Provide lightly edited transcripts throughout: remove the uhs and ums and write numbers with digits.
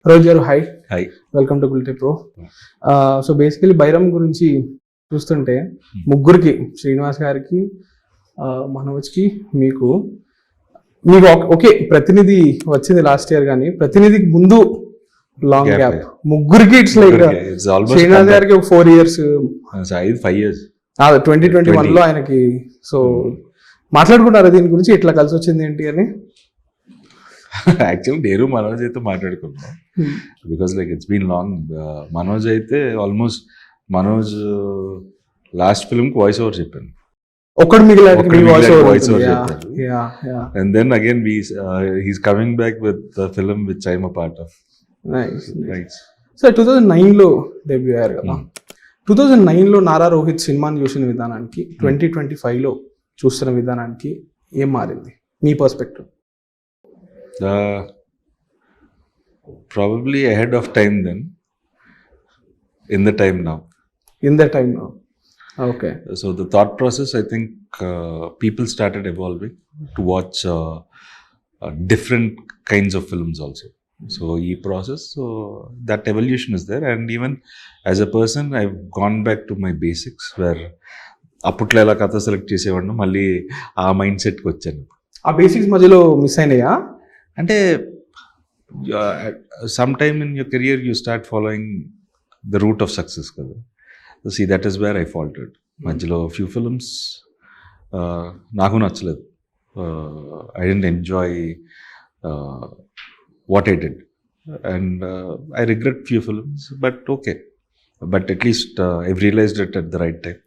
రోజు గారు hi, hi, welcome to Gulte pro. So basically Bairam గురించి చూస్తుంటే ముగ్గురికి, శ్రీనివాస్ గారికి, మనోజ్కి, మీకు ఓకే ప్రతినిధి వచ్చింది లాస్ట్ ఇయర్, కానీ ప్రతినిధికి ముందు లాంగ్ గ్యాప్. ముగ్గురికి ఇట్స్ లైక్ శ్రీనివాస్ గారికి ఒక 4 years, 5 years 2021 లో ఆయనకి. సో మాట్లాడుకున్నారా దీని గురించి, ఇట్లా కలిసి వచ్చింది ఏంటి అని? యాక్చువల్లీ నేను మనోజ్ అయితే మాట్లాడుకున్నాం, because like it's been long. Manoj అయితే almost Manoj last film voice over చెప్పాను, ఒక్కడు మిగిలిన వాయిస్ ఓవర్ చెప్పాను. And then again he's coming back with the film which I'm a part of. So 2009 లో డెబ్యూ అయ్యారు కదా. 2009 లో నారా రోహిత్ సినిమాని చూసిన విధానానికి 2025 లో చూస్తున్న విధానానికి ఏం మారింది మీ perspective? Probably ahead of time then, in the time now. Okay. So the thought process, I think people started evolving to watch different kinds of films also. So process, so that evolution is there, and even as a person I've gone back to my basics, where అప్పట్లో ఎలా కథ select చేసేవాడిని, మళ్ళీ ఆ mind సెట్కి వచ్చాను. ఆ basics మధ్యలో మిస్ అయినాయా? అంటే some time in your career you start following the route of success కదా. See that is where I faltered. మధ్యలో ఫ్యూ ఫిల్మ్స్ నాకు నచ్చలేదు. I didn't enjoy what I did, and I regret few films, but okay. But at least I realised it at the right time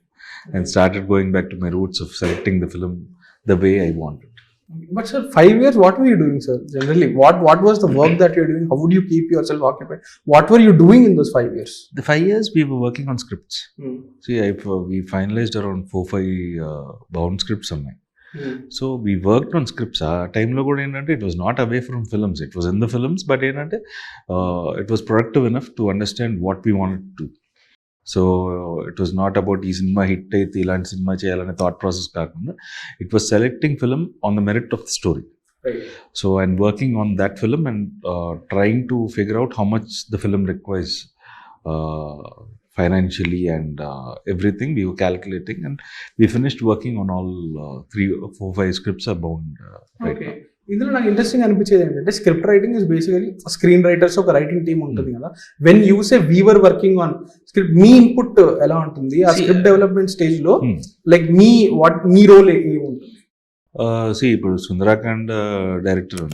and started going back to my roots of selecting the film the way I wanted. But sir, 5 years, what were you doing, sir? Generally, what was the work that you're doing? How would you keep yourself occupied? What were you doing in those 5 years? The 5 years we were working on scripts. See, we finalized around 4-5 bound scripts online. So we worked on scripts. Aa time lo kuda enante it was not away from films, it was in the films, but enante it was productive enough to understand what we wanted to do. So it was not about ఈ cinema hit అయితే ఇలాంటి cinema చేయాలనే thought process కాకుండా, it was selecting film on the merit of the story. So and working on that film and trying to figure out how much the film requires financially and everything. We were calculating and we finished working on all 3, 4, 5 scripts are bound right now. ఇందులో నాకు interesting అనిపించేది ఏంటంటే, script writing is basically screen writers ఒక writing team ఉంటుంది కదా. When you say we were working on script, me input ఎలా ఉంటుంది ఆ స్క్రిప్ట్ డెవలప్మెంట్ స్టేజ్ లో? లైక్ మీ రోల్ ఏముంటుంది? ఇప్పుడు సుందరాకాండ్ డైరెక్టర్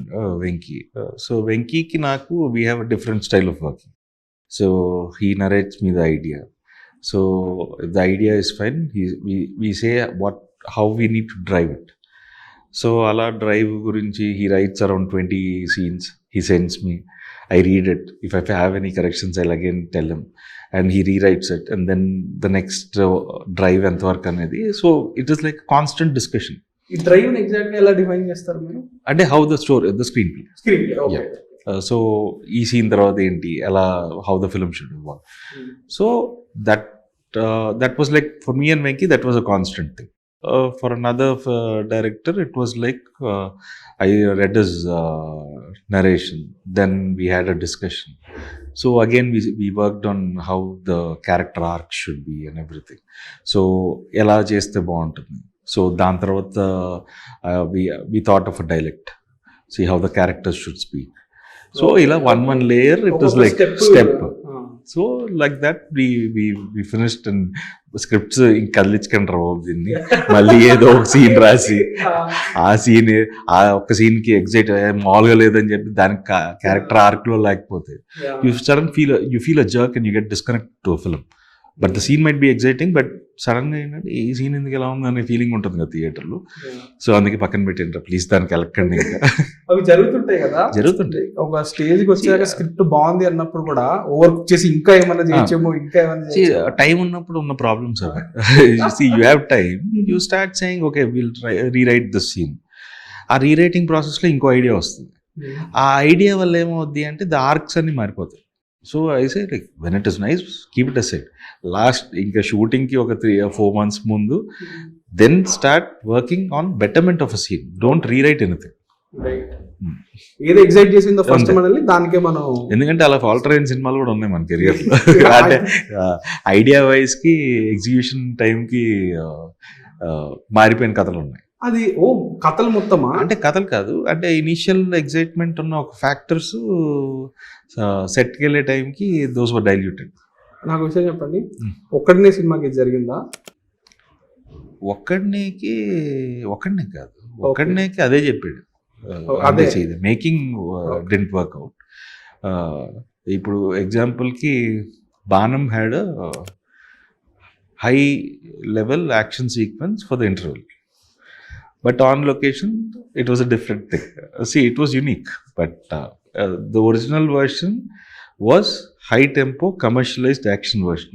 వెంకీ. సో వెంకీకి నాకు we have a different style of working. So he narrates me the idea. So if the idea is fine, we say how we need to drive it. So ala drive gurinchi he writes around 20 scenes. He sends me. I read it. If I have any corrections, I'll again tell him, and he rewrites it. And then the next drive and work anedi. So it is like constant discussion. ఈ drive ని exactly ఎలా define చేస్తారు మీరు? అంటే how the story, the screenplay. Okay. So ఈ scene తర్వాత ఏంటి, ఎలా, how the film should evolve. So that was like for me and Venky, that was a constant thing. For another director it was like I read his narration, then we had a discussion. So again we worked on how the character arc should be and everything. So ఎలా చేస్తే బాగుంటుంది. So దాని తర్వాత we thought of a dialect, see how the characters should speak. So ila one layer, it was like step. So like that we finished, and scripts in కదిలించకండి రావు దీన్ని, మళ్ళీ ఏదో ఒక scene రాసి ఆ సీన్ ఆ ఒక్క సీన్ కి ఎగ్జైట్ మామూలుగా లేదని చెప్పి దానికి క్యారెక్టర్ ఆర్క్ లో లేకపోతే you feel a jerk and you get disconnected to a film. But the scene might be exciting, but sudden గా ఏంటంటే ఈ సీన్ ఎందుకు ఎలా ఉంది అనే ఫీలింగ్ ఉంటుంది కదా థియేటర్లో. సో అందుకే పక్కన పెట్టండి ప్లీజ్, దానికి వెళ్ళకండి. ఇంకా అవి జరుగుతుంటాయి కదా, జరుగుతుంటాయి. ఒక స్టేజ్కి వచ్చాక స్క్రిప్ట్ బాగుంది అన్నప్పుడు కూడా ఓవర్ కుక్ చేసి ఇంకా ఏమన్నా చేయొచ్చేమో, ఇంకా ఏమన్నా టైం ఉన్నప్పుడు ఉన్న ప్రాబ్లమ్స్ అవి. You have time, you start saying okay will rewrite this scene. ఆ రీరైటింగ్ ప్రాసెస్ లో ఇంకో ఐడియా వస్తుంది. ఆ ఐడియా వల్ల ఏమవుద్ది అంటే ద ఆర్క్స్ అన్ని మారిపోతాయి. So I say like when it is nice, keep it aside. Last ఇంకా షూటింగ్కి ఒక 3 or 4 months ముందు, then start working on betterment of a scene. Don't rewrite anything. ఏదో ఎగ్జైట్ చేసిందో ఫస్ట్ మనల్ని దానికే మనం. ఎందుకంటే అలా ఫాల్టర్ అయిన సినిమాలు కూడా ఉన్నాయి మన కెరియర్ అంటే ఐడియా వైజ్ కి ఎగ్జిక్యూషన్ టైం కి మారిపోయిన కథలు ఉన్నాయి. అది కథలు మొత్తమా? అంటే కథలు కాదు, అంటే ఇనీషియల్ ఎగ్జైట్మెంట్ ఉన్న ఒక ఫ్యాక్టర్స్ సెట్కి వెళ్ళే టైంకి దోస్ వర్ డైల్యూటెడ్. నాకు విషయం చెప్పండి, ఒక్కడనే సినిమాకి జరిగిందా? ఒక్కడనే కాదు, ఒక్కడనేకి అదే చెప్పాడు, అదే చేయదు, మేకింగ్ డెంట్ వర్క్అవుట్. ఇప్పుడు ఎగ్జాంపుల్కి బాణం had high level action sequence for the interval, but on location it was a different thing. See, it was unique, but the original version was high tempo commercialized action version.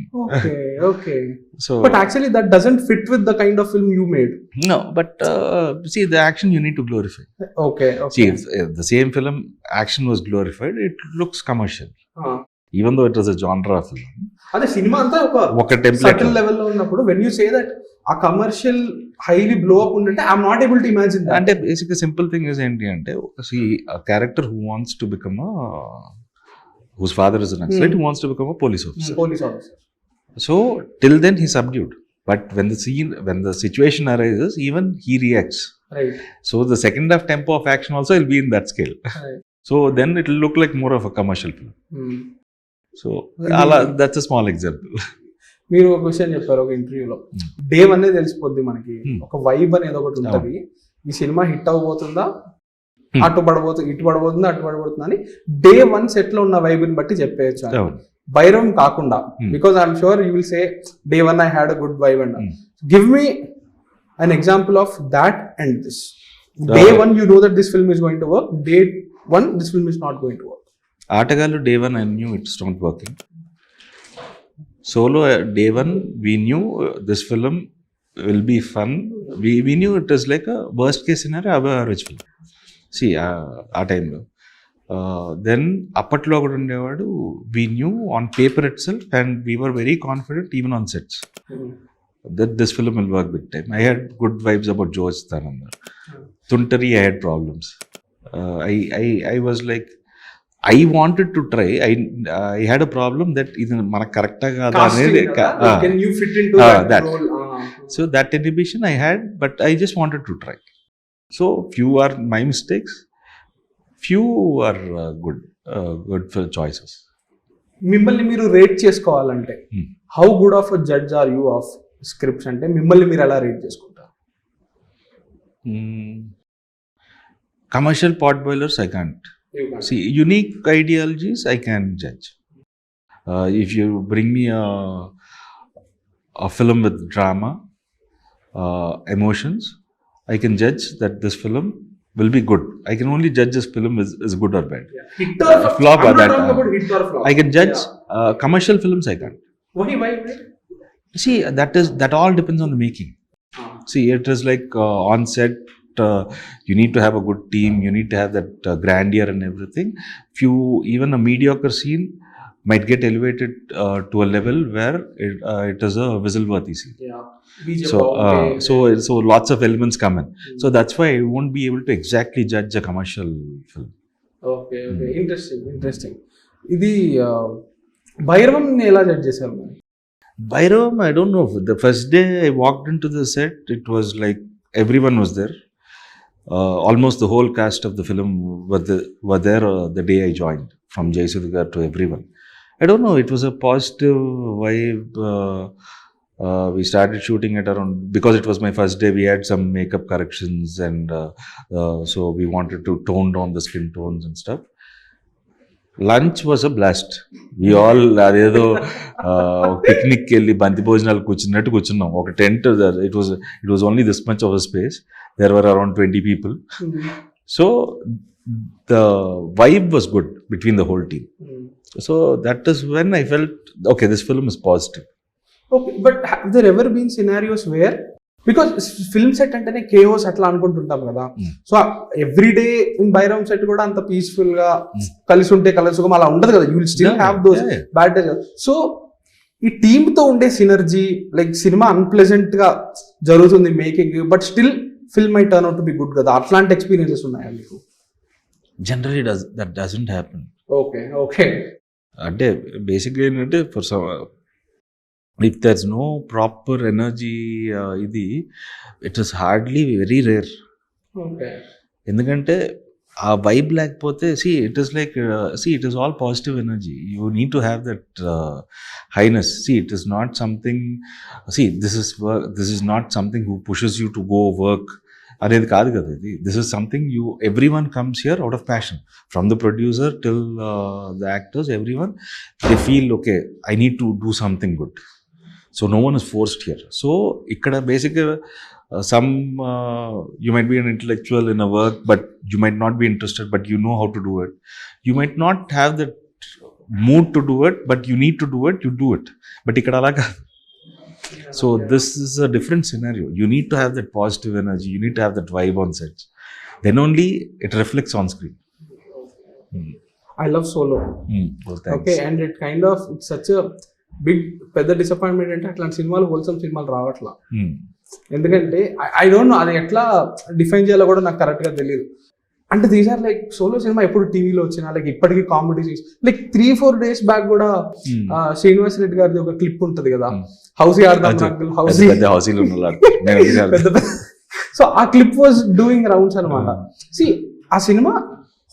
Okay so but actually that doesn't fit with the kind of film you made. No, but see, the action you need to glorify. Okay see, if the same film action was glorified, it looks commercial, even though it was a genre film. అదే cinema అంతా ఒక certain level లో ఉన్నప్పుడు when you say that ఆ commercial highly blow up ఉంటే I'm not able to imagine that. అంటే basic simple thing is ఏంటి అంటే, see character who wants to become whose father is an accident, who wants to become a police officer. So till then he subdued, but when the situation arises, even he reacts, right? So the second half tempo of action also will be in that scale, right? So then it will look like more of a commercial film. So that's a small example. మీరు ఒక విషయం చెప్పారు ఒక ఇంటర్వ్యూలో, day one తెలిసిపోద్ది మనకి, ఒక vibe అనేది ఒకటి ఉంటుంది, ఈ సినిమా హిట్ అవ్వబోతుందా, ఇటు పడబోతుందా అటు పడబోతుందా అని డే వన్ సెట్ లో ఉన్న వైబ్ ని బట్టి చెప్పేయచ్చు. బైరం కాకుండా, because I'm sure you will say day one I had a good vibe and give me an example of that and this. Day one you know that this film is going to work, day one this film is not going to work. ఆటగాళ్ళు day one I knew it's not working. Solo, day one we knew this film will be fun. We knew it was like a worst case scenario, average film. See, ఆ టైంలో then అప్పట్లో కూడా ఉండేవాడు, we knew on paper itself and we were very confident even on sets that this film will work big time. I had good vibes about George Thanandar. Tuntari I had problems. I was like, I wanted to try. I had a problem that ఇది మనకు కరెక్టా కాదా అనేది. Can you fit into that role? So that inhibition I had, but I just wanted to try. So few are my mistakes, few are good choices. మిమ్మల్ని మీరు rate చేసుకోవాలంటే how good of a judge are you of scripts అంటే మిమ్మల్ని మీరు ఎలా rate చేసుకుంటారు? Commercial pot boilers I can't. See, unique ideologies I can judge. If you bring me a film with drama, emotions, I can judge that this film will be good. I can only judge this film is good or bad. Hit or flop or that. Hit or flop. I can judge commercial films. I can't. Why? See, that all depends on the making. See, it is like on set. You need to have a good team, you need to have that grandeur and everything. Even a mediocre scene might get elevated to a level where it is a whistle-worthy scene. So lots of elements come in. So that's why I won't be able to exactly judge a commercial film. Okay. Interesting. ఇది భైరవం ఎలా judge చేశారు? Bhairavam, I don't know. The first day I walked into the set, it was like everyone was there. Almost the whole cast of the film were there the day I joined, from Jai Sudhakar to everyone. I don't know, it was a positive vibe. We started shooting at around, because it was my first day, we had some makeup corrections and so we wanted to tone down the skin tones and stuff. Lunch was a blast. We all అదేదో picnic వెళ్ళి బంతి భోజనాలు కూర్చున్నాం. ఒక tent, it was only this much of a space. There were around 20 people. So the vibe was good between the whole team. So that is when I felt, okay, this film is positive. Okay, but have there ever been scenarios where, because film set అంటేనే chaos అట్లా అనుకుంటుంటాం కదా, so every day in Bairam set కూడా అంత peaceful గా కలిసి ఉంటే కలసుగా అలా ఉండదు కదా, you will still have those bad days. So ఈ టీమ్ తో ఉండే సినర్జీ, లైక్ సినిమా అన్ప్లెజెంట్ గా జరుగుతుంది making, but still film I turn out to be good కదా, అట్లాంటి ఎక్స్పీరియన్సెస్ ఉన్నాయా మీకు? Generally that doesn't happen. Okay అంటే బేసిక్గా ఏంటంటే for some if there's no proper energy ఇది it is hardly very rare. Okay ఎందుకంటే ఆ వైబ్ లేకపోతే it is like it is all positive energy. You need to have that highness. It is not something this is not something who pushes you to go work అనేది కాదు కదా ఇది. This is something every one comes here out of passion, from the producer till the actors. Every one they feel okay I need to do something good. So no one is forced here. So ఇక్కడ బేసిక్గా you might be an intellectual in a work, but you might not be interested, but you know how to do it. You might not have that mood to do it, but you need to do it, you do it. But ikkada alaga. So this is a different scenario. You need to have that positive energy, you need to have that vibe on set. Then only it reflects on screen. I love Solo. Well, thanks. Okay, and it's such a big పెద్ద disappointment అంటే అట్లాంటి సినిమాలు wholesome సినిమాలు రావట్లా. ఎందుకంటే I don't know అది ఎట్లా define చేయాలో కూడా నాకు కరెక్ట్గా తెలియదు. అంటే దీస్ ఆర్ లైక్ సోలో సినిమా ఎప్పుడు టీవీలో వచ్చినా లైక్ ఇప్పటికీ comedy scenes like 3-4 days back కూడా శ్రీనివాస్ రెడ్డి గారిది ఒక క్లిప్ ఉంటుంది కదా, హౌసీ ఆడదాం సో ఆ క్లిప్ వాజ్ డూయింగ్ రౌండ్స్ అనమాట. సి ఆ సినిమా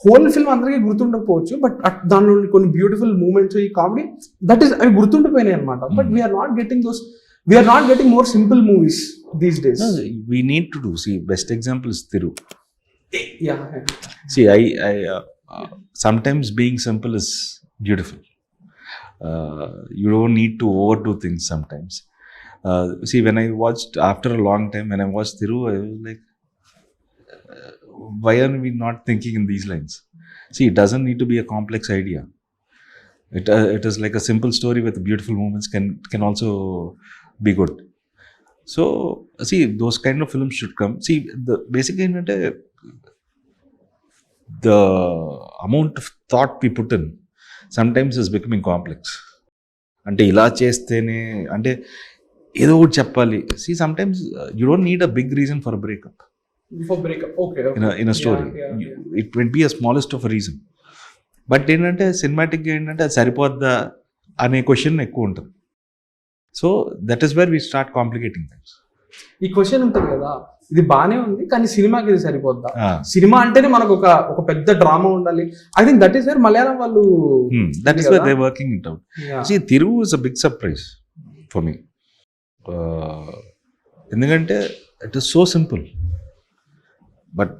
హోల్ ఫిల్మ్ అందరికీ గుర్తుండకపోవచ్చు, బట్ దానిలో కొన్ని బ్యూటిఫుల్ మూమెంట్స్ ఈ కామెడీ దట్ ఈస్ అవి గుర్తుండిపోయినాయి అనమాట. But we're not getting those, we are not getting more simple movies these days. No, we need to do. Best example is Thiru. Yeah. I sometimes being simple is beautiful. You don't need to overdo things sometimes. When I watched, after a long time, when I watched Thiru, I was like, why are we not thinking in these lines? It doesn't need to be a complex idea. It is like a simple story with beautiful moments can also be good. So those kind of films should come. The basically the amount of thought we put in sometimes is becoming complex. అంటే ఇలా చేస్తేనే అంటే ఏదో ఒకటి చెప్పాలి. Sometimes you don't need a big reason for a breakup. Okay. In a story. It might be a smallest of a reason. But ఏంటంటే సినిమాటిక్గా ఏంటంటే అది సరిపోద్దా అనే క్వశ్చన్ ఎక్కువ ఉంటుంది. So that is where we start complicating things. ఈ question ఉంటుంది కదా, ఇది బాగానే ఉంది కానీ సినిమాకి ఇది సరిపోద్దా, సినిమా అంటేనే మనకు ఒక పెద్ద డ్రామా ఉండాలి. I think that is where Malayalam వాళ్ళు that is where they working it out. Thiru is a big surprise for me. ఎందుకంటే it is so simple but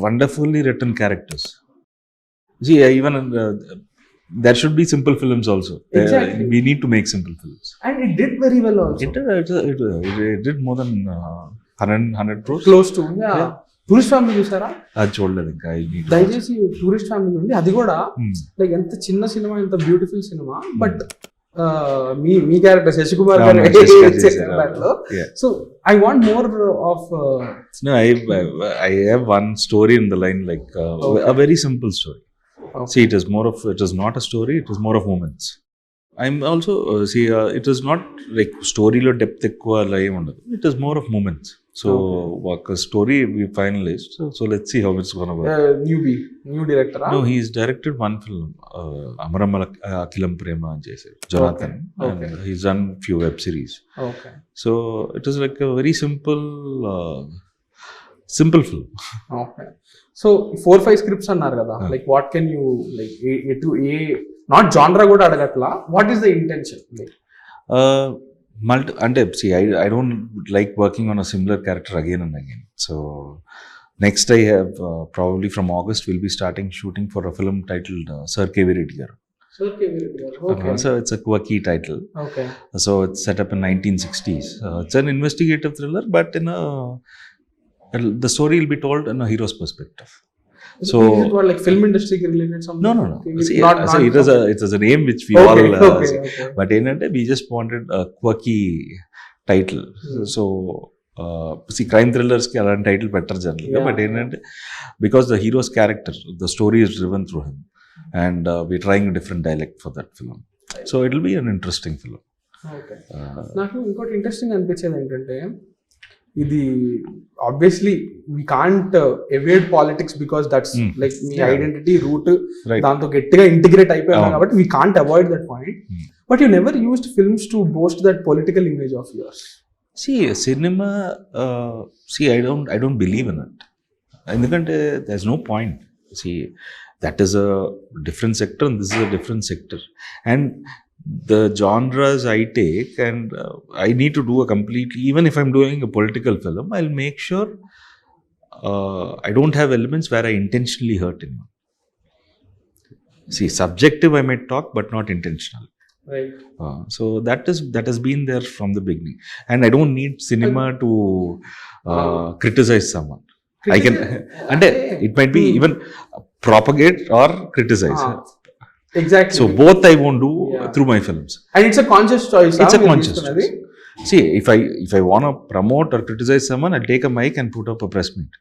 wonderfully written characters. Even there should be simple films also. Exactly. We need to make simple films. And it did very well also. It did more than 100 crores. Close to. Yeah. Tourist family చూసారా? అది చూడలేదు ఇంకా. దయచేసి tourist family ఉంది, అది కూడా like ఎంత చిన్న సినిమా, ఎంత బ్యూటిఫుల్ సినిమా. బట్ మీ character Sasikumar garu. So I want more of. No, I have one story in the line, like a very simple story. Okay. It is not a story, it is more of moments. I'm also it is not like story lo depth ekkuva la em undadu. It is more of moments. So a story we finalized. So let's see how it's going to work. New director? No, he's directed one film, Amaramala Akilam Prema and Jason Jonathan. Okay. And he's done few web series. Okay. So it is like a very simple film. Okay. So 4-5 scripts అన్నారు కదా, like what can you like a not genre కూడా అడగట్లా, what is the intention like? అంటే I don't like working on a similar character again and again. So next I have probably from August we'll be starting shooting for a film titled Sir K.V. Reddy Garu. Okay. So it's a quirky title. Okay. So it's set up in 1960s. It's an investigative thriller, but the story will be told in a hero's perspective. So is it what, like film industry related something? No. It is a name which we all but we just wanted a quirky title. So crime thrillers ki alan title better generally, but because the hero's character, the story is driven through him, and we're trying a different dialect for that film. So it will be an interesting film. Okay. నాకు ఇంకోటి interesting అనిపించేది ఏంటంటే ఇది obviously we can't evade politics because that's like me identity root, దాంతో గట్టిగా integrate అయిపోయినా కాబట్టి we can't avoid that point. But you never used films to boast that political image of yours. Cinema, I don't believe in it. ఎందుకంటే there's no point. That is a different sector and this is a different sector. And the genres I take, and I need to do a completely, even if I'm doing a political film, I'll make sure I don't have elements where I intentionally hurt anyone. Subjective I might talk, but not intentional. Right. So that has been there from the beginning, and I don't need cinema to criticize someone. I can, and it might be even propagate or criticize. Exactly. So both I won't do through my films. And it's a conscious choice. It's a conscious choice. If I want to promote or criticize someone, I'll take a mic and put up a press meet.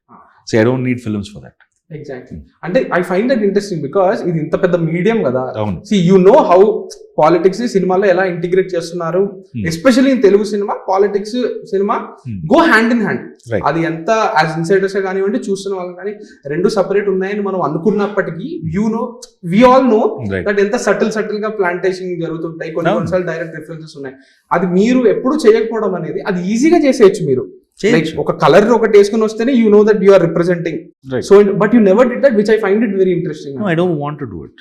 I don't need films for that. Exactly. అంటే I find that interesting because ఇది ఇంత పెద్ద medium కదా. You know how politics సినిమాలో ఎలా integrate చేస్తున్నారు, especially in Telugu cinema. Politics cinema go hand in hand. అది ఎంత యాజ్ ఇన్సైడర్స్ కానివ్వండి, చూస్తున్న వాళ్ళు కానీ, రెండు సపరేట్ ఉన్నాయని మనం అనుకున్నప్పటికీ you know, we all know that ఎంత సటిల్ గా ప్లాంటేషన్ జరుగుతుంటాయి, కొన్నిసార్లు డైరెక్ట్ రిఫరెన్సెస్ ఉన్నాయి. అది మీరు ఎప్పుడు చేయకపోవడం అనేది, అది ఈజీగా చేసేయచ్చు మీరు. Like ఒక కలర్ ఒకటి వేసుకుని వస్తేనే you know that you are representing. Right. So but you never did that, which I find it very interesting. No, I don't want to do it.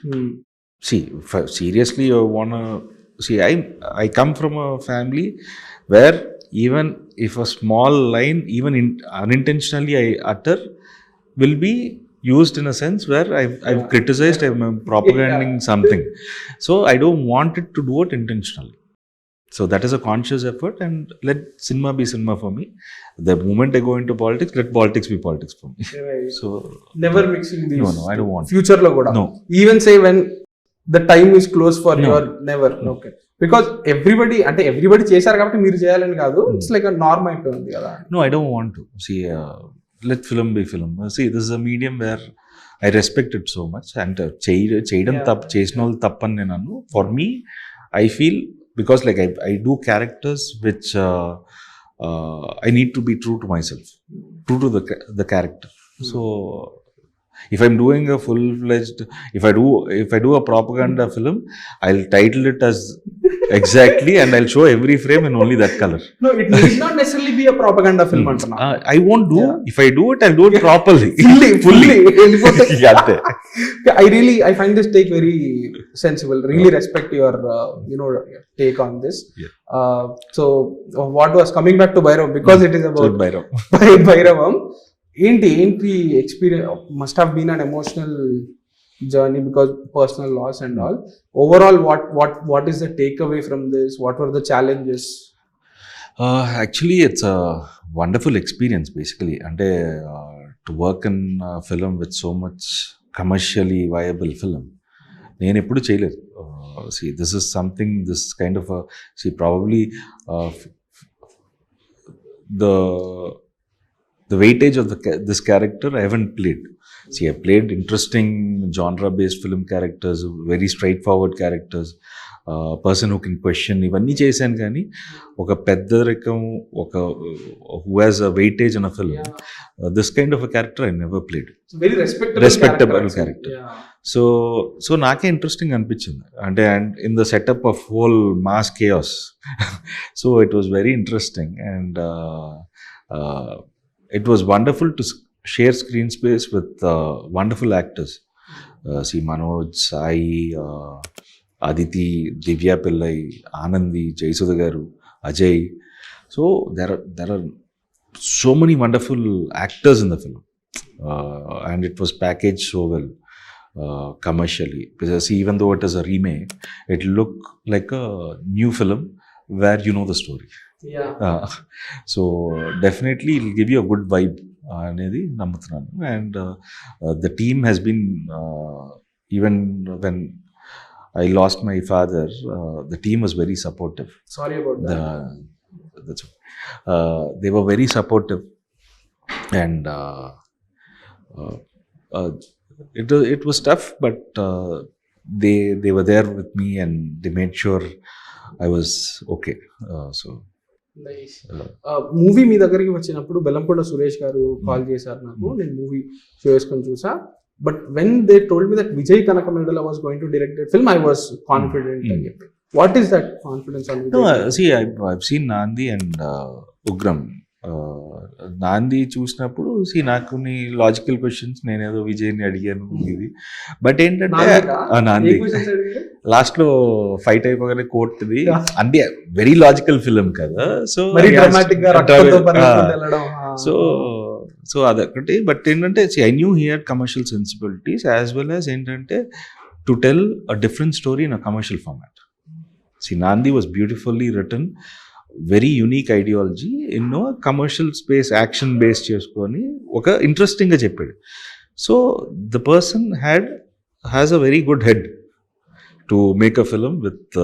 Seriously, I wanna I come from a family where even if a small line, even unintentionally I utter, will be used in a sense where I've criticized, I'm propaganding something. So I don't want it to do it intentionally. So that is a conscious effort, and let cinema be cinema for me. The moment I go into politics, let politics be politics for me. Right. So never mixing these. No, I don't want. Future lo kuda. No. Even say when the time is close for your never. Okay. Because everybody చేశారు కాబట్టి మీరు చేయాలని కాదు. It's like a norm అయిపోయింది కదా. No, I don't want to. Let film be film. This is a medium where I respect it so much, and చేయడం తప్పు, చేసిన వాళ్ళు తప్పని నేను అను. For me, I feel, because like I do characters which I need to be true to myself, true to the character. So if I'm doing a full-fledged, if I do a propaganda film, I'll title it as exactly, and I'll show every frame in only that color. No, it needs not necessarily be a propaganda film antana. I won't do. If I do it, I'll do it properly. fully. Yeah. I find this take very sensible. Really respect your take on this. Yeah. So what was coming back to Bhairavam, because it is about Bhairavam. ఏంటి experience must have been an emotional journey because personal loss and all. Overall, what is the takeaway from this? What were the challenges? Actually, it's a wonderful experience basically. And to work in a film with so much commercially viable film, నేను ఎప్పుడు చేయలేదు. This is something, this kind of a, probably the weightage of this character I haven't played. I played interesting genre-based film characters, very straightforward characters, person who can question, ఇవన్నీ చేశాను కానీ ఒక పెద్ద రకం, ఒక who has a weightage in a film, this kind of a character I never played. Very respectable character. So నాకే interesting అనిపించింది. అంటే and in the setup of whole mass chaos. So it was very interesting, and it was wonderful to share screen space with wonderful actors. Manoj, Sai, Aditi, Divya Pillai, Anandi, Jaisudha garu, Ajay. So there are so many wonderful actors in the film, and it was packaged so well commercially. Because even though it is a remake, it looked like a new film where you know the story. So definitely it'll give you a good vibe అనేది నమ్ముతున్నాను. And the team has been, even when I lost my father, the team was very supportive. Sorry about that. That's they were very supportive, and it was tough, but they were there with me, and they made sure I was okay. So movie మీ దగ్గరికి వచ్చినప్పుడు బెల్లంకొండ సురేష్ గారు call చేశారు నాకు, నేను movie show వేసుకొని చూసా. But when they told me that Vijay Kanakamedala was going to direct that film, I was confident అని చెప్పి. What is that confidence on Vijay? See, I've seen Nandi and Ugram. నాంది చూసినప్పుడు నాకు కొన్ని లాజికల్ క్వశ్చన్స్ నేనేదో విజయ్ని అడిగాను ఇది. బట్ ఏంటంటే నాంది లాస్ట్ లో ఫైట్ అయిపోగానే కోర్టుది అంటే వెరీ లాజికల్ ఫిల్మ్ కదా. సో అదొకటి. బట్ ఏంటంటే I knew he had commercial sensibilities as well as ఏంటంటే to tell a different story in a commercial format. Nandi was beautifully written, very unique ideology, ఎన్నో commercial space action base చేసుకొని ఒక ఇంట్రెస్టింగ్గా చెప్పాడు. So the person has a very good head to make a film with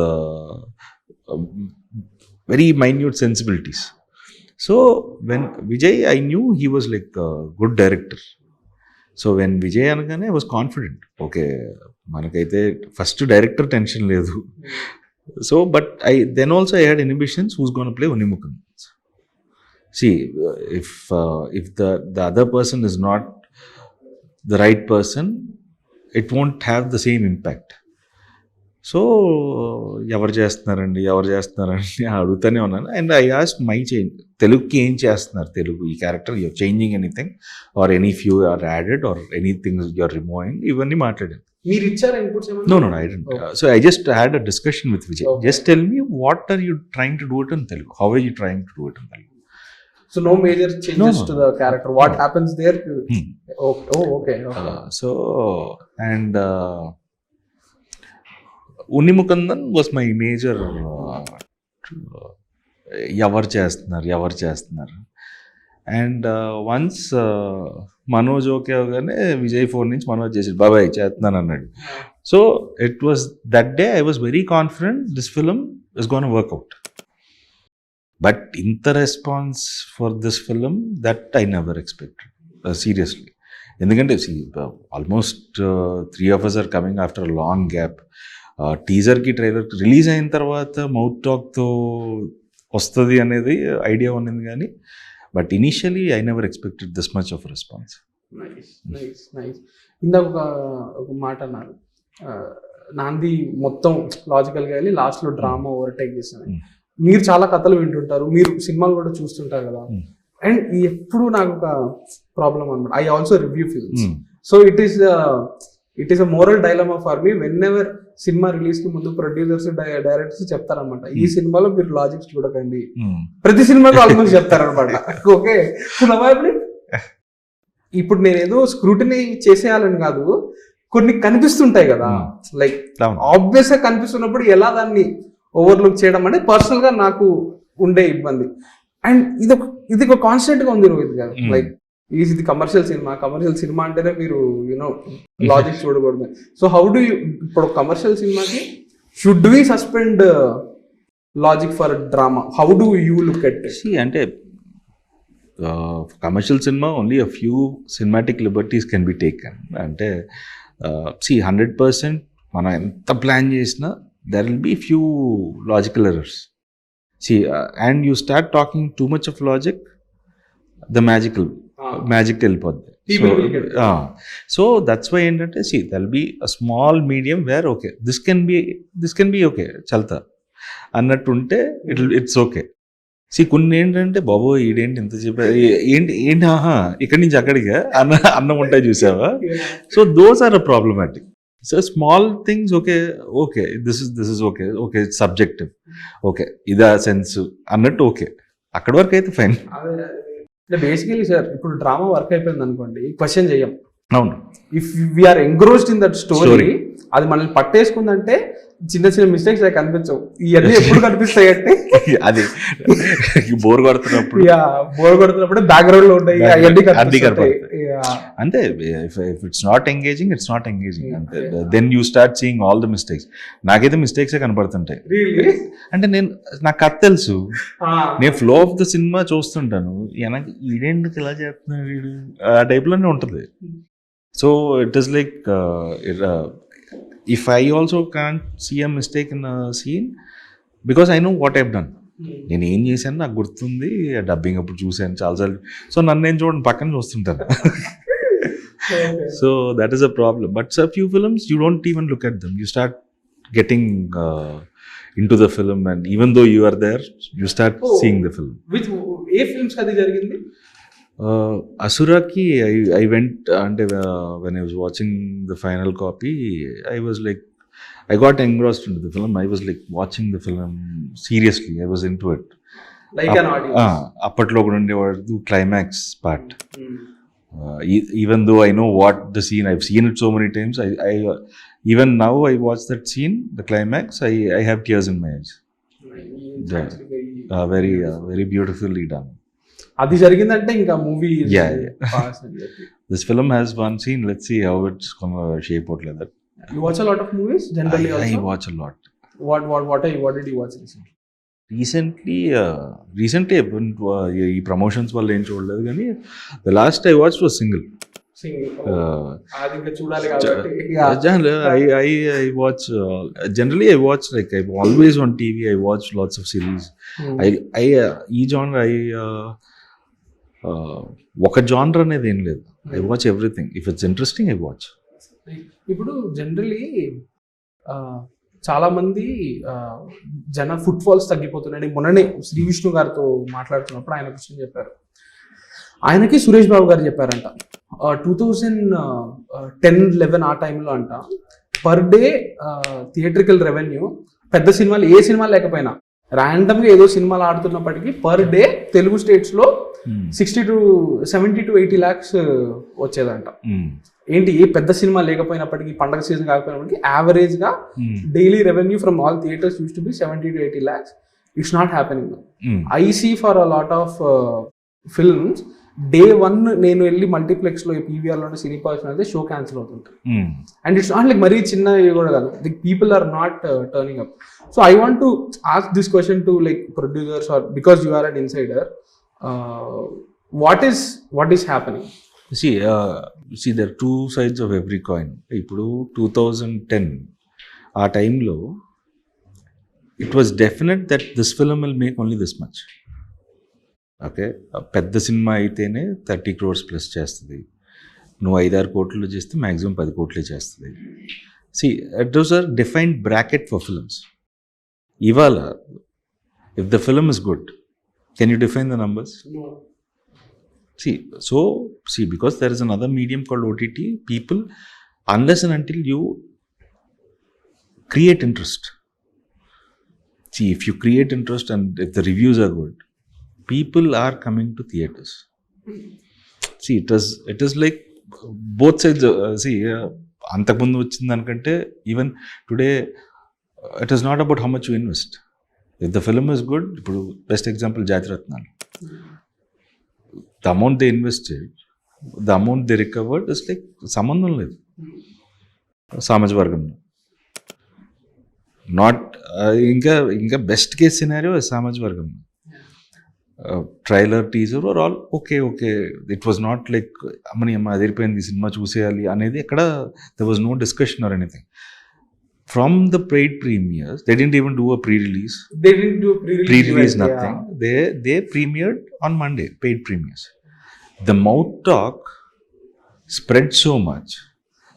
very minute sensibilities. So when Vijay I knew he was like good director. So when Vijay అనగానే I was confident, okay మనకైతే first director tension లేదు. So, but then also I had inhibitions who's going to play Unimukund. See, if the other person is not the right person, it won't have the same impact. So, ఎవరు చేస్తున్నారండి అడుగుతానే ఉన్నాను. And I ask my change, తెలుగుకి ఏం చేస్తున్నారు, తెలుగు ఈ character you're changing anything or any few or added or anything you're removing, ఇవన్నీ మాట్లాడాను. మీరు ఇచ్చారా inputs? No, I didn't. So I just had a discussion with Vijay. Okay. Just tell me, what are you trying to do it in Telugu? How are you trying to do it in Telugu? So no major changes to the character. What happens there? Okay. So and Unimukandan was my major ఎవరు చేస్తున్నారు. And once Manoj okay అవగానే Vijay phone నుంచి మనోజ్ చేసాడు, బాబాయ్ చేస్తున్నాను అన్నాడు. So it was that day I was very confident this film is gonna work out. But ఇంత response for this film that I never expected seriously. ఎందుకంటే almost 3 of us are coming after a long gap. టీజర్కి ట్రైలర్కి release అయిన తర్వాత mouth టాక్తో వస్తుంది అనేది idea ఉన్నది, కానీ but initially I never expected this much of response. Nice. ఇందాక ఒక మాట అన్నారు, నాంది మొత్తం లాజికల్గా వెళ్ళి లాస్ట్లో డ్రామా ఓవర్టేక్ చేసింది. మీరు చాలా కథలు వింటుంటారు, మీరు సినిమాలు కూడా చూస్తుంటారు కదా. అండ్ ఎప్పుడు నాకు ఒక ప్రాబ్లం అనమాట, I also review films. So it is a moral dilemma for me. When ever cinema release కి ముందు ప్రొడ్యూసర్స్ డైరెక్టర్స్ చెప్తారనమాట, ఈ సినిమాలో మీరు లాజిక్స్ చూడకండి, ప్రతి సినిమాకి ఆల్మోస్ట్ చెప్తారనమాట. ఓకే, ఇప్పుడు నేను ఏదో స్క్రూటినీ చేసేయాలని కాదు, కొన్ని కనిపిస్తుంటాయి కదా, లైక్ ఆబ్వియస్ గా కనిపిస్తున్నప్పుడు ఎలా దాన్ని ఓవర్లుక్ చేయడం అంటే పర్సనల్ గా నాకు ఉండే ఇబ్బంది. అండ్ ఇది ఒక కాన్స్టెంట్ గా ఉంది రోహిత్ గారు. లైక్ ఇది కమర్షియల్ సినిమా అంటేనే మీరు లాజిక్ చూడకూడదు. సో హౌ డు యూ, ఇప్పుడు కమర్షియల్ సినిమాకి should we suspend logic for drama? How do you look at it? అంటే కమర్షియల్ సినిమా only a few cinematic liberties can be taken. అంటే 100% మనం ఎంత ప్లాన్ చేసినా there will be few logical errors. And you start talking too much of logic, the magic వెళ్ళిపోద్ది. So that's why ఏంటంటే there'll be a small medium where okay this can be okay చల్తా అన్నట్టు ఉంటే it's okay. కొన్ని ఏంటంటే బాబో ఈడేంటి ఇంత చెప్పారు, ఏంటి ఇక్కడి నుంచి అక్కడిగా అన్నం ఉంటాయి చూసావా. So those are a problematic. So small things okay this is okay subjective, okay ఇదా సెన్స్ అన్నట్టు ఓకే, అక్కడి వరకు అయితే ఫైన్. బేసికలీ సార్, ఇప్పుడు డ్రామా వర్క్ అయిపోయింది అనుకోండి, క్వశ్చన్ చెయ్యం. అవును, if we're engrossed in that story, అది మనల్ని పట్టేసుకుందంటే చిన్న చిన్న మిస్టేక్స్ అవి కనిపించవు. ఇవన్నీ ఎప్పుడు కనిపిస్తాయి అంటే అది బోర్ కొడుతున్నప్పుడు బ్యాక్గ్రౌండ్ లో ఉంటాయి, అంతే. ఇఫ్ ఇట్స్ నాట్ ఎంగేజింగ్ అంతే. Then you start seeing all the mistakes. నాకైతే మిస్టేక్స్ కనపడుతుంటాయి. అంటే నాకు కథ తెలుసు, నేను ఫ్లో ఆఫ్ ద సినిమా చూస్తుంటాను, ఈడేందుకు ఇలా చేస్తున్నాడు వీడు ఆ టైప్ లోనే ఉంటుంది. So it is like if I also can't see a mistake in a scene because I know what I've done. నేను ఏం చేశాను నాకు గుర్తుంది, డబ్బింగ్ అప్పుడు చూశాను చాలాసార్లు. సో నన్ను నేను చూడండి పక్కన చూస్తుంటాను. So that is a problem. But sir few films you don't even look at them, you start getting into the film, and even though you are there you start seeing the film. Which A films అది జరిగింది? Asuraki I went, and when I was watching the final copy I was like, I got engrossed into the film. I was like watching the film seriously, I was into it like an audience. అప్పట్లో కూడా ఉండేవాడు climax part. Even though I know what the scene, I've seen it so many times, I even now I watch that scene, the climax, I have tears in my eyes. Very beautifully done. అది జరిగిందంటే ఇంకా movie This film has one scene, let's see how it's gonna shape out like that. You watch a lot of movies generally? I watch a lot. What did you watch recently? Recently ఈ promotions వల్ల ఏం చూడలేదు, కానీ the last I watched was Single. అది ఇంకా చూడాలి కాబట్టి I watch generally I watch, like I'm always on TV, I watch lots of series. ఈ genre ఒక genre అనేది ఏం లేదు, I watch everything. If it's interesting I watch. ఇప్పుడు జనరలీ చాలా మంది ఫుట్ ఫాల్స్ తగ్గిపోతున్నాయి. మొన్ననే శ్రీ విష్ణు గారితో మాట్లాడుతున్నప్పుడు ఆయన క్వశ్చన్ చెప్పారు. ఆయనకి సురేష్ బాబు గారు చెప్పారంట 2010-11 ఆ టైంలో అంట పర్ డే థియేట్రికల్ రెవెన్యూ పెద్ద సినిమాలు ఏ సినిమా లేకపోయినా ర్యాండమ్గా ఏదో సినిమాలు ఆడుతున్నప్పటికీ పర్ డే తెలుగు స్టేట్స్లో 70 to 80 lakhs వచ్చేదంట. ఏంటి, ఏ పెద్ద సినిమా లేకపోయినప్పటికీ, పండగ సీజన్ కాకపోయినప్పటికీ యావరేజ్గా daily revenue from all theatres use to be 70 to 80 lakhs. It's not happening. I see for a lot of films day 1 నేను వెళ్ళి మల్టీప్లెక్స్లో పీవీఆర్లో సినిపాల్స్ అయితే షో క్యాన్సిల్ అవుతుంటాయి. అండ్ ఇట్స్ నాట్ లైక్ మరీ చిన్న కూడా కాదు, the people are not turning up. So I want to ask this question to like producers or because you are an insider, what is happening? See, there are two sides of every coin. ఇప్పుడు 2010 ఆ టైంలో it was definite that this film will make only this much. Okay, పెద్ద cinema అయితేనే 30 crores plus చేస్తుంది, నువ్వు 5-6 కోట్లు చేస్తే maximum 10 కోట్లే చేస్తుంది. See it was a defined bracket for films. ఇవాళ if the film is good, can you define the numbers? No. See, because there is another medium called OTT, people, unless and until you create interest. See, if you create interest and if the reviews are good, people are coming to theaters. See, it is like both sides. అంతకుముందు వచ్చింది దానికంటే even today it is not about how much you invest. If the film is good, ఇప్పుడు best example Jathiratnalu, the amount they invested, the amount they recovered is like సంబంధం లేదు సామాజ వర్గంలో. Not ఇంకా best case scenario సామాజ వర్గంలో. Trailer, teaser are all okay. It was not like అమ్మ అదిరిపోయింది cinema చూసేయాలి అనేది ఎక్కడ there was no discussion or anything. From the paid premieres, they didn't even do a pre-release. They didn't do a pre-release nothing. Yeah. They premiered on Monday, paid premieres. The mouth talk spread so much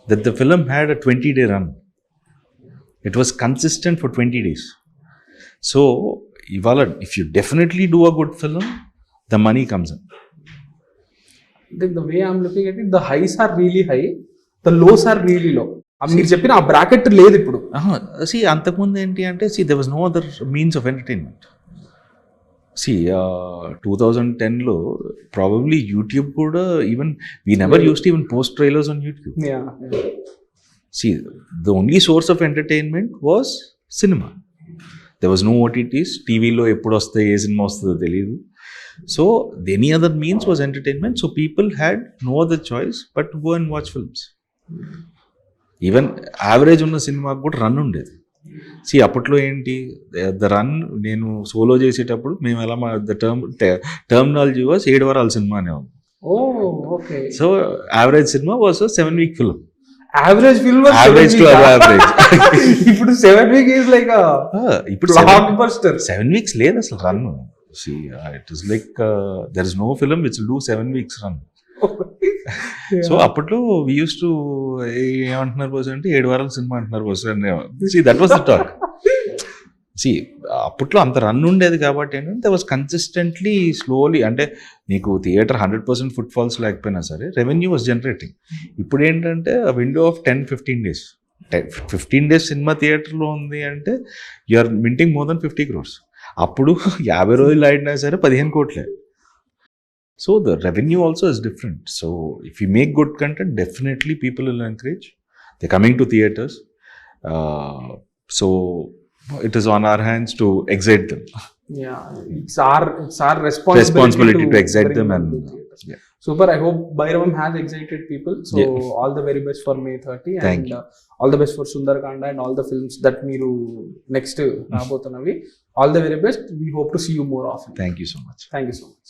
that the film had a 20-day run. It was consistent for 20 days. So, if you definitely do a good film, the money comes in. I think the way I'm looking at it, the highs are really high, the lows are really low. మీరు చెప్పిన ఆ bracket లేదు ఇప్పుడు. అంతకుముందు ఏంటి అంటే there was no other means of entertainment. 2010లో probably YouTube కూడా, even we never used to even post trailers on YouTube. Yeah. The only source of entertainment was cinema. There was no OTTs. టీవీలో ఎప్పుడు వస్తాయి, ఏ cinema వస్తుందో తెలియదు. So any other means was entertainment. So people had no other choice but to go and watch films. Even average ఉన్న సినిమాకి కూడా run ఉండేది. అప్పట్లో ఏంటి, ద రన్, నేను సోలో చేసేటప్పుడు మేము ఎలా టర్మినాలజీ వాజ్ 7 వారాల సినిమా అనేవాళ్ళు. Okay. So average cinema was 7-week film. Average film average to average. ఇప్పుడు 7 weeks is like a ఇప్పుడు blockbuster. 7 weeks లేదు అసలు run. See, it is like there is no film which will do 7 weeks run. So అప్పట్లో we use to ఏమంటున్నారు బస్ అంటే 7 వారాల సినిమా అంటున్నారు బస్ అని. See that was the talk. See అప్పట్లో అంత రన్ ఉండేది కాబట్టి ఏంటంటే దట్ వాస్ కన్సిస్టెంట్లీ స్లోలీ, అంటే నీకు థియేటర్ 100% ఫుట్ ఫాల్స్ లేకపోయినా సరే రెవెన్యూ వాస్ జనరేటింగ్. ఇప్పుడు ఏంటంటే విండో ఆఫ్ 10-15 days, 15 days సినిమా థియేటర్లో ఉంది అంటే you're minting more than 50 crores. అప్పుడు 50 రోజులు ఆడినా సరే 15 కోట్లే. So the revenue also is different. So if you make good content, definitely people will encourage. They're coming to theaters. So it is on our hands to excite them. Yeah, it's our responsibility to excite them and yeah. Super. I hope Bhairavam has excited people. So all the very best for May 30 and all the best for Sundarakanda and all the films that meeru next rabotunavi. All the very best. We hope to see you more often. Thank you so much. Thank you so much.